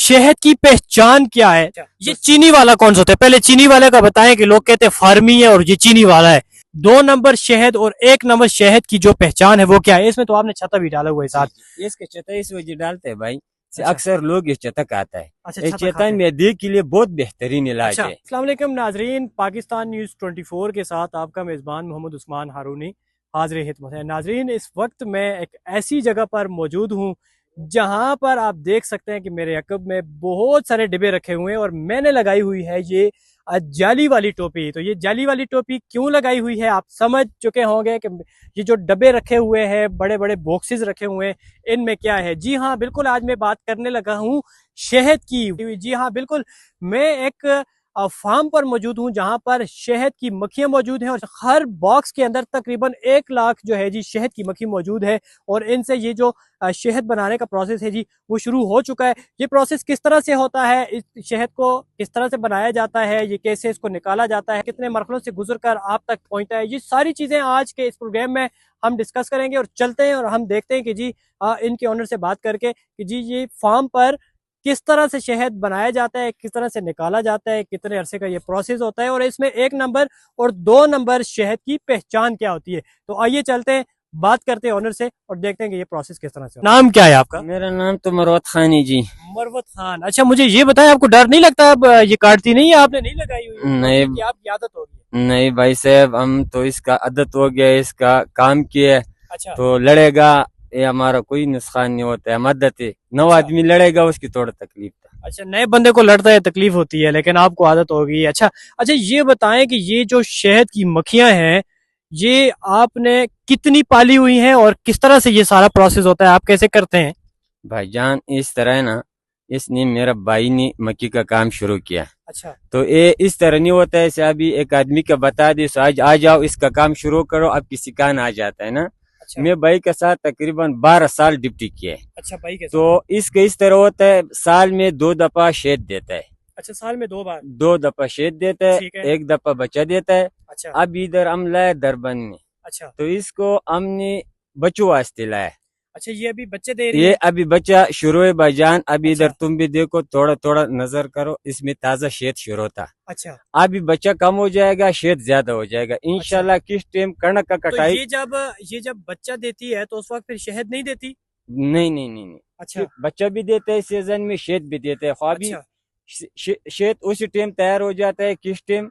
शहद की पहचान क्या है? ये चीनी वाला कौन सा होता है? पहले चीनी वाले का बताएं कि लोग कहते हैं फार्मी है और ये चीनी वाला है। 2 नंबर शहद और 1 नंबर शहद की जो पहचान है वो क्या है? इसमें तो आपने छत्ता भी डाला हुआ है साथ। इसके छत्ता इस वजह डालते हैं भाई से अच्छा। अक्सर लोग इस छत्ता खाता है। अच्छा, इस छत्ता छत्ता खाते हैं। मैदे के लिए बहुत बेहतरीन इलाज अच्छा, है। अस्सलाम वालेकुम नाजरीन, पाकिस्तान न्यूज़ 24 के साथ आपका मेज़बान मोहम्मद उस्मान हारूनी हाजिर खिदमत है। नाजरीन, इस वक्त मैं एक ऐसी जगह पर मौजूद हूँ जहाँ पर आप देख सकते हैं कि मेरे अकब में बहुत सारे डिब्बे रखे हुए हैं और मैंने लगाई हुई है ये जाली वाली टोपी। तो ये जाली वाली टोपी क्यों लगाई हुई है आप समझ चुके होंगे कि ये जो डब्बे रखे हुए हैं, बड़े बड़े बॉक्सेस रखे हुए हैं, इनमें क्या है। जी हाँ बिल्कुल, आज मैं बात करने लगा हूँ शहद की। जी हाँ बिल्कुल, मैं एक फार्म पर मौजूद हूँ जहां पर शहद की मक्खियां मौजूद हैं और हर बॉक्स के अंदर तकरीबन 1 लाख जो है जी शहद की मक्खी मौजूद है। और इनसे ये जो शहद बनाने का प्रोसेस है जी वो शुरू हो चुका है। ये प्रोसेस किस तरह से होता है, इस शहद को किस तरह से बनाया जाता है, ये कैसे इसको निकाला जाता है, कितने मरहलों से गुजर कर आप तक पहुंचता है, ये सारी चीजें आज के इस प्रोग्राम में हम डिस्कस करेंगे। और चलते हैं और हम देखते हैं कि जी इनके ऑनर से बात करके कि जी ये फार्म पर किस तरह से शहद बनाया जाता है, किस तरह से निकाला जाता है, कितने अरसे का ये प्रोसेस होता है और इसमें 1 नंबर और 2 नंबर शहद की पहचान क्या होती है। तो आइए चलते हैं, बात करते हैं ऑनर से और देखते हैं कि ये प्रोसेस किस तरह से होता है। नाम क्या है आपका? मेरा नाम तो मरवत खान है जी। मरवत खान। अच्छा, मुझे ये बताएं, आपको डर नहीं लगता? अब ये काटती नहीं है, आपने नहीं लगाई हुई है? नहीं कि आपकी आदत होगी? नहीं भाई साहब, हम तो इसका आदत हो गया, इसका काम किया अच्छा। तो लड़ेगा, ये हमारा कोई नुकसान नहीं होता है, मदद है। 9 अच्छा। आदमी लड़ेगा उसकी थोड़ा तकलीफ था। अच्छा, नए बंदे को लड़ता है तकलीफ होती है, लेकिन आपको आदत होगी। अच्छा अच्छा, ये बताएं कि ये जो शहद की मक्खियां हैं ये आपने कितनी पाली हुई हैं और किस तरह से ये सारा प्रोसेस होता है, आप कैसे करते हैं? भाईजान इस तरह है ना, इसने मेरा भाई ने मक्की का काम शुरू किया। अच्छा। तो ये इस तरह नहीं होता है ऐसे अभी एक आदमी का बता दे सो आज आ जाओ इसका काम शुरू करो, अब किसी का आ जाता है ना। अच्छा। मैं भाई के साथ तकरीबन 12 साल ड्यूटी किया है। अच्छा, भाई के साथ। तो इसका इस तरह होता है, साल में 2 दफा शहद देता है। अच्छा, साल में 2 बार? 2 दफा शहद देता है, ठीक है। 1 दफा बच्चा देता है। अच्छा। अब इधर हम लाए दरबन में, अच्छा। तो इसको हमने बच्चों वास्ते लाया। अच्छा, ये अभी बच्चे दे रही ये है? अभी बच्चा शुरू है भाईजान। अभी अच्छा। इधर तुम भी देखो, थोड़ा थोड़ा नजर करो, इसमें ताजा शहद शुरू होता। अच्छा। अभी बच्चा कम हो जाएगा, शहद ज्यादा हो जाएगा इंशाल्लाह। किस टाइम कणक का तो कटाई? ये जब बच्चा देती है तो उस वक्त फिर शहद नहीं देती? नहीं नहीं नहीं नहीं, अच्छा। बच्चा भी देता है सीजन में, शहद भी देता है। ख्वाबी अच्छा। शहद उसी टाइम तैयार हो जाता है किस टाइम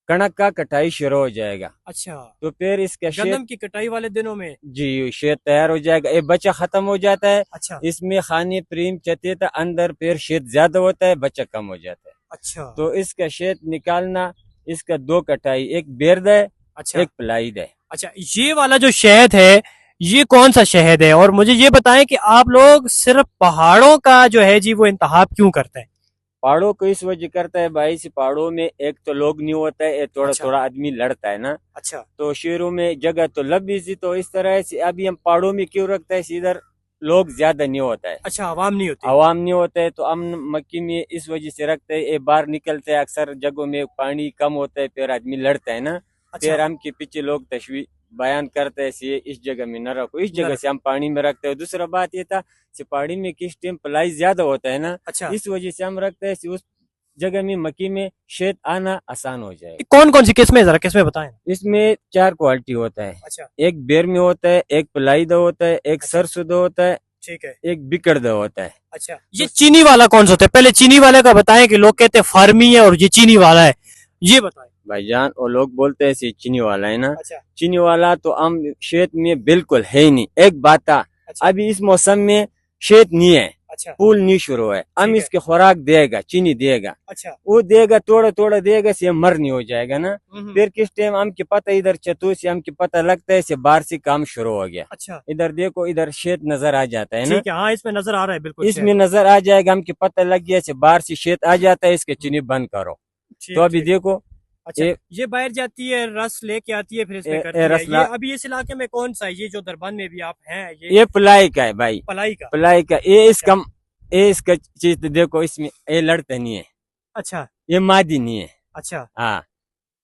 कणक का कटाई शुरू हो जाएगा। अच्छा, तो फिर इसका गंदम शहद की कटाई वाले दिनों में? जी शहद तैयार हो जाएगा, ये बच्चा खत्म हो जाता है। अच्छा। इसमें खाने प्रीम चते था अंदर, फिर शहद ज्यादा होता है, बच्चा कम हो जाता है। अच्छा। तो इसका शहद निकालना, इसका 2 कटाई, एक बेर्द है, अच्छा। एक पलाईद है। अच्छा, ये वाला जो शहद है ये कौन सा शहद है? और मुझे ये बताएं कि आप लोग सिर्फ पहाड़ों का जो है जी वो इंतखाब क्यों करते हैं? पहाड़ों को इस वजह करता है भाई, से पहाड़ों में एक तो लोग नहीं होता है, थोड़ा अच्छा। थोड़ा आदमी लड़ता है ना। अच्छा। तो शहरों में जगह तो लंबी सी, तो इस तरह से अभी हम पहाड़ों में क्यों रखते हैं, इधर लोग ज्यादा नहीं होता है। अच्छा, आवाम नहीं होती? आवाम नहीं होता है, तो हम मक्की में इस वजह से रखते हैं। ये बाहर निकलते हैं, अक्सर जगहों में पानी कम होता है, फिर आदमी लड़ता है ना। अच्छा। फिर हम के पीछे लोग तशवी बयान करते हैं ये इस जगह में न रखो, इस न जगह रखो। से हम पानी में रखते हैं। दूसरा बात ये था कि पहाड़ी में किस टाइम पलाई ज्यादा होता है ना, अच्छा। इस वजह से हम रखते हैं उस जगह में मक्की में शहद आना आसान हो जाए। कौन कौन सी किस्में, जरा किस्में बताएं। इसमें 4 क्वालिटी होता है। अच्छा। एक बेर में होता है, एक पलाईदा होता है, एक अच्छा। सरसुदा होता है, ठीक है। एक बिकड़दा होता है। अच्छा, ये चीनी वाला कौन सा होता है? पहले चीनी वाले का बताएं कि लोग कहते हैं फार्मी है और ये चीनी वाला है, ये बताएं। भाईजान वो लोग बोलते हैं चीनी वाला है ना। अच्छा। चीनी वाला तो हम शहद में बिल्कुल है ही नहीं। एक बात था, अच्छा। अभी इस मौसम में शहद नहीं है, अच्छा। फूल नहीं शुरू है, हम ठीक है। इसके खुराक देगा, चीनी देगा, अच्छा। वो देगा थोड़ा थोड़ा देगा से मर नहीं हो जाएगा ना। हम्म। फिर किस टाइम हमके पता इधर चतु से हमके पता लगता है से बाहर से काम शुरू हो गया। अच्छा। इधर देखो, इधर शहद नजर आ जाता है ना। ठीक है, हाँ इसमें नजर आ रहा है बिल्कुल इसमें नजर आ जाएगा, हमके पता लग गया से बाहर से शहद आ जाता है, इसके चीनी बंद करो। ठीक, तो अभी ठीक। देखो अच्छा, ये बाहर जाती है, रस लेके आती है, फिर इसमें करती है। रस ये अभी इस इलाके में कौन सा है? ये जो दरबान में भी आप हैं, ये पलाई का है भाई, पलाई का? पलाई का। ये इसका ये इसका चीज तो देखो, इसमें ये लड़ता नहीं है। अच्छा। ये मादी नहीं है। अच्छा। हाँ,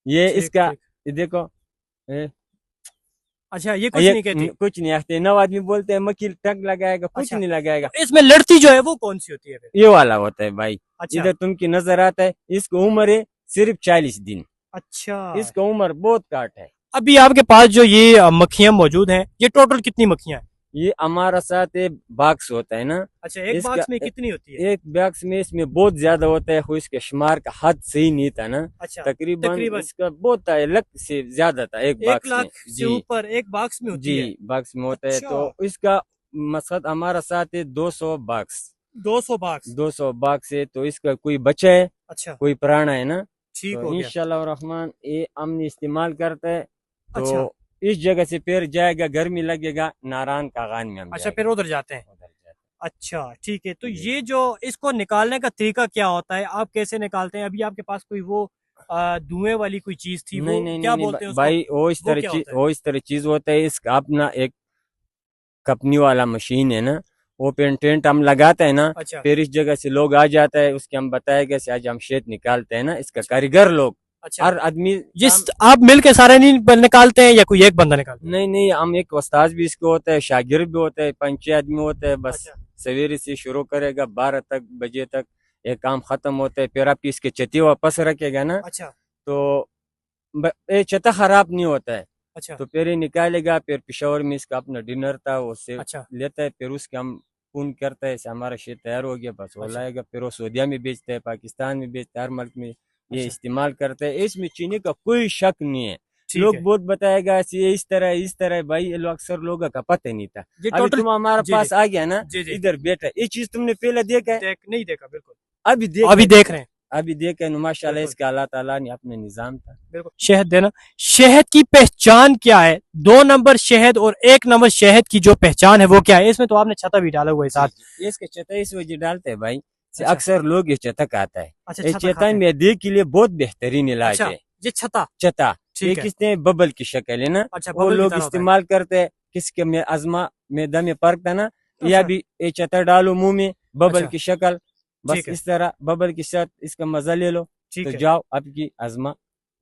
ये ठीक, इसका ठीक। ये देखो, ये अच्छा, ये कुछ नहीं कहती। कुछ नहीं कहते। 9 आदमी बोलते हैं मक्खी टंग लगाएगा, कुछ अच्छा। नहीं लगाएगा। इसमें लड़ती जो है वो कौन सी होती है फिर? ये वाला होता है भाई, अच्छा इधर तुमकी नजर आता है। इसकी उम्र है सिर्फ 40 दिन। अच्छा। इसका उम्र बहुत काट है। अभी आपके पास जो ये मक्खियां मौजूद हैं, ये टोटल कितनी मक्खियां हैं? ये हमारा साथ एक बॉक्स होता है ना, अच्छा, एक इसका- बॉक्स में कितनी होती है? एक बॉक्स में इसमें बहुत ज्यादा होता है, इसके शुमार का हद सही नहीं था ना। अच्छा, तकरीबन तकरीबन इसका बहुत था, 1 लाख से ज्यादा था एक 1 बॉक्स में। लाख से जी ऊपर एक बॉक्स में होती है। जी, बॉक्स में होता है। अच्छा। तो इसका मकसद हमारा साथ है 200 बॉक्स। 200 बॉक्स। 200 बॉक्स है, तो इसका कोई बच्चा है, अच्छा, कोई पुराना है ना। ठीक तो हो गया। इंशाल्लाह रहमान ये हमने इस्तेमाल करता है। तो अच्छा इस जगह से फिर जाएगा, गर्मी लगेगा, नारायण कागान में हम अच्छा, जाएंगे। फिर उधर जाते हैं। उधर जाते हैं। अच्छा ठीक है। तो जी। ये जो इसको निकालने का तरीका क्या होता है, आप कैसे निकालते हैं? अभी आपके पास कोई वो धुएं वाली कोई चीज थी, वो नहीं नहीं क्या नहीं बोलते हैं उसको? भाई, वो इस वो तरह क्या चीज होता है? वो इस तरह चीज होता है। इसका अपना एक कंपनी वाला मशीन है ना, वो पेटेंट हम लगाते हैं ना। अच्छा फिर इस जगह से लोग आ जाता है, उसके हम बताएगा कि आज हम शेद निकालते हैं ना, इसका कारीगर लोग, अच्छा। हर आदमी ये आप मिल के सारे नहीं निकालते हैं या कोई एक बंदा निकालता है? नहीं नहीं, हम एक उस्ताद भी इसको होता है, शागिर्द भी होता है, 5-6 आदमी होता है। बस अच्छा सवेरे से शुरू करेगा, 12 बजे तक ये काम खत्म होता है। फिर आपकी इसके चती वापस रखेगा ना, अच्छा तो ये चता खराब नहीं होता है। अच्छा तो फिर ये निकालेगा, फिर पिशावर में इसका अपना डिनर था, वो से अच्छा लेता है। फिर उसके हम पून करता है, ऐसे हमारा शेर तैयार हो गया, बस वो अच्छा। लाएगा। फिर वो सऊदीया में बेचता है, पाकिस्तान में बेचता है, हर मुल्क में ये अच्छा। इस्तेमाल करते हैं। इसमें चीनी का कोई शक नहीं है। ठीक लोग है। बहुत बताएगा ये इस तरह भाई, ये लोग अक्सर लोगों का पता नहीं था। ये अभी टोटल तुम हमारे जी पास जी आ गया ना, जी जी इधर बैठा, ये चीज तुमने पहले देखा है? नहीं देखा बिल्कुल। अभी देख रहे हैं अभी देख है। माशाल्लाह बिल्कुल। इसका अल्लाह ताला ने अपने निजाम था। बिल्कुल। शहद देना, शहद की पहचान क्या है? 2 नंबर शहद और 1 नंबर शहद की जो पहचान है वो क्या है? इसमें तो आपने छता भी डाला हुआ है साथ। ये इसके चता इस वजह डालते हैं भाई, से अच्छा। अक्सर लोग ये चतक आता है। अच्छा, ये छता चेता खाते हैं। मैदे के लिए बहुत बेहतरीन इलाज अच्छा, है। ये छता चता ये ठीक है। किसने बबल की शक्ल है ना, अच्छा, वो बबल की लोग तरह होता है। इस्तेमाल करते हैं। किसके में अजमा मैदा में पड़ता ना, या अच्छा भी ये चता डालो मुंह में, बबल अच्छा की शक्ल, बस ठीक है इस तरह बबल के साथ इसका मजा ले लो, ठीक तो है जाओ आपकी अजमा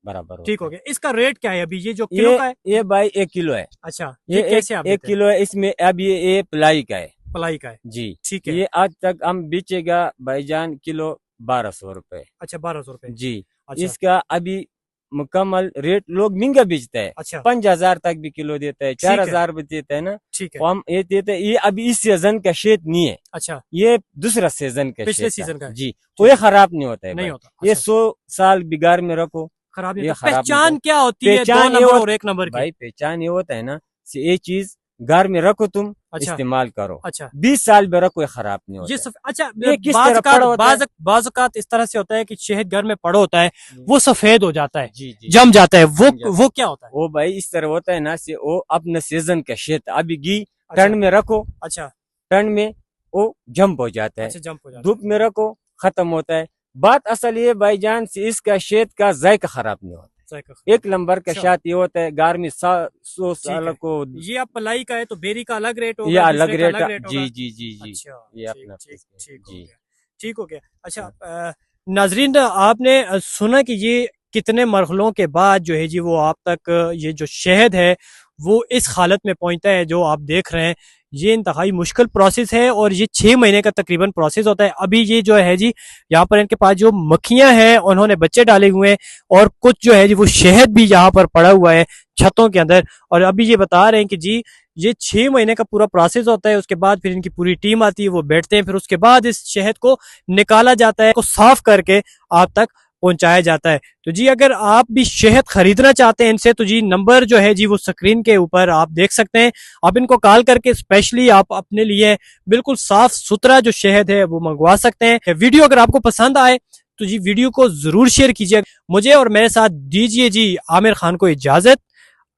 बराबर ठीक होता हो है। गया। इसका रेट क्या है अभी, ये जो किलो का है? ये भाई 1 किलो है। अच्छा, ये ये एक कैसे आप एक देते हैं? किलो है। इसमें अब ये प्लाई का है पलाई का है। जी। ठीक है। ये आज तक हम बेचेगा भाईजान किलो 1200 रुपए अच्छा, 1200 रुपए। जी। अच्छा इसका अभी मुकम्मल रेट लोग महंगा बेचता है, अच्छा 5000 तक भी किलो देता है, ठीक है 4000 भी देता है ना। ठीक है। वो हम ये देते हैं। ये अभी इस सीजन का शेद नहीं है, अच्छा, ये दूसरा सीजन का पिछले शेद सीजन का है। जी। कोई खराब नहीं होता है नहीं भाई। होता। ये अच्छा, 100 साल बिगाड़ में रखो, खराब नहीं ये होता। खराब नहीं पहचान क्या होती है 2 पहचान ये नंबर और 1 नंबर की? भाई पहचान ये होता है ना, ये चीज घर में रखो, तुम अच्छा इस्तेमाल करो, अच्छा 20 साल में रखो, ये खराब नहीं होता ये है। अच्छा, ये किस तरह पड़ा होता है? बाज औकात इस तरह से होता है कि शहद घर में पड़ा होता है, वो सफेद हो जाता है, जी जी, जम जाता है, जम जाता है। वो क्या होता है? वो भाई इस तरह होता है ना, से वो अपने सीजन का शेत अभी घी अच्छा ठंड में रखो, अच्छा ठंड में वो जंप हो जाता है, अच्छा, जंप हो जाता धूप में रखो खत्म होता है। बात असल ये भाईजान से इसका शेत का जायका खराब नहीं होता। है। जायका एक नंबर का अच्छा। शात ये होता है, घर में 100 ठीक साल है। को ये आप पलाई का है तो बेरी का अलग रेट होगा, ये अलग दूसरे का रेट अलग रेट होगा। जी जी जी जी। अच्छा ये ठीक अपना ठीक ठीक हो जी। गया ठीक हो गया। अच्छा नाजरीन, आपने सुना कि ये कितने मरहलों के बाद जो है जी वो आप तक ये जो शहद है वो इस हालत में पहुंचता है जो आप देख रहे हैं। ये इंतहाई मुश्किल प्रोसेस है और ये 6 महीने का तकरीबन प्रोसेस होता है। अभी ये जो है जी यहाँ पर इनके पास जो मक्खियां हैं उन्होंने बच्चे डाले हुए हैं और कुछ जो है जी वो शहद भी यहाँ पर पड़ा हुआ है छतों के अंदर। और अभी ये बता रहे हैं कि जी ये 6 महीने का पूरा प्रोसेस होता है। उसके बाद फिर इनकी पूरी टीम आती है, वो बैठते हैं, फिर उसके बाद इस शहद को निकाला जाता है, को साफ करके आप तक पहुंचाया जाता है। तो जी अगर आप भी शहद खरीदना चाहते हैं इनसे तो जी नंबर जो है जी वो स्क्रीन के ऊपर आप देख सकते हैं। आप इनको कॉल करके स्पेशली आप अपने लिए बिल्कुल साफ सुथरा जो शहद है वो मंगवा सकते हैं। वीडियो अगर आपको पसंद आए तो जी वीडियो को जरूर शेयर कीजिए। मुझे और मेरे साथ दीजिए जी आमिर खान को इजाजत।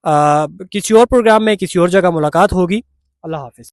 किसी और प्रोग्राम में किसी और जगह मुलाकात होगी। अल्लाह हाफिज।